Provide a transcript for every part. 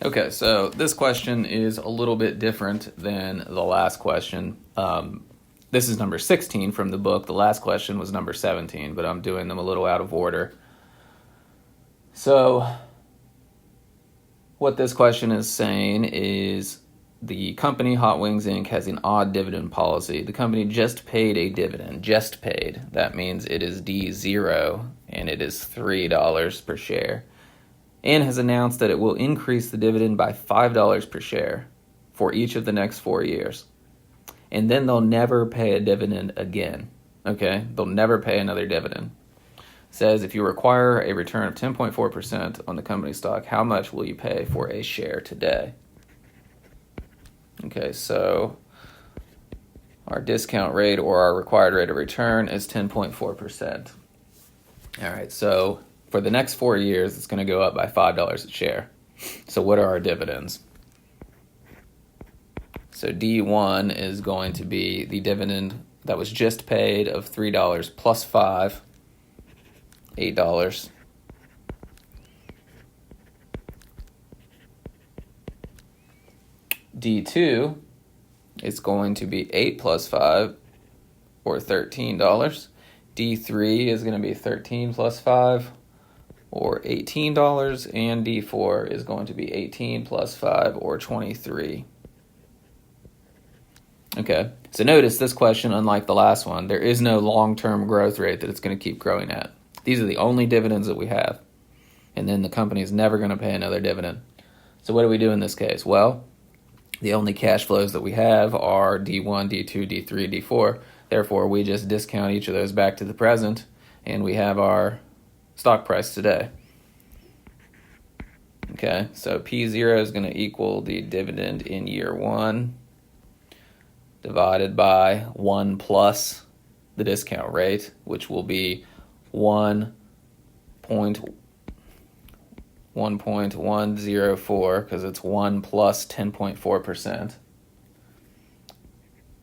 Okay, so this question is a little bit different than the last question. This is number 16 from the book. The last question was number 17, but I'm doing them a little out of order. So what this question is saying is the company Hot Wings Inc. has an odd dividend policy. The company just paid a dividend, just paid. That means it is D0 and it is $3 per share, and has announced that it will increase the dividend by $5 per share for each of the next 4 years. And then they'll never pay a dividend again. Okay? They'll never pay another dividend. Says if you require a return of 10.4% on the company stock, how much will you pay for a share today? Okay, so our discount rate or our required rate of return is 10.4%. All right, so for the next 4 years, it's going to go up by $5 a share. So what are our dividends? So D1 is going to be the dividend that was just paid of $3 plus 5, $8. D2 is going to be 8 plus 5, or $13. D3 is going to be 13 plus 5, or $18. And D4 is going to be 18 plus 5, or 23. Okay, so notice this question, unlike the last one, there is no long-term growth rate that it's going to keep growing at. These are the only dividends that we have. And then the company is never going to pay another dividend. So what do we do in this case? Well, the only cash flows that we have are D1, D2, D3, D4. Therefore, we just discount each of those back to the present, and we have our stock price today. Okay, so P0 is going to equal the dividend in year 1 divided by 1 plus the discount rate, which will be 1.104, because it's 1 plus 10.4%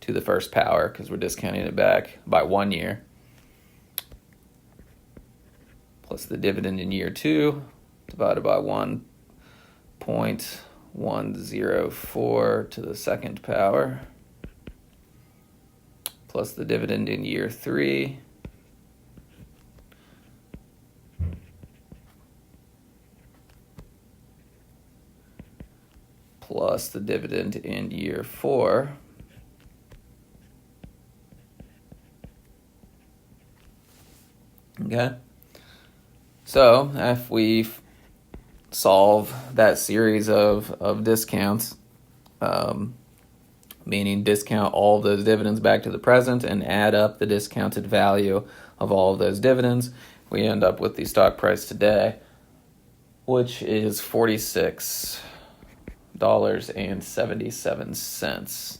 to the first power, because we're discounting it back by 1 year, plus the dividend in year 2 divided by 1.104 to the second power, plus the dividend in year 3 plus the dividend in year 4 Okay, so if we solve that series of discounts, meaning discount all of those dividends back to the present and add up the discounted value of all of those dividends, we end up with the stock price today, which is $46.77.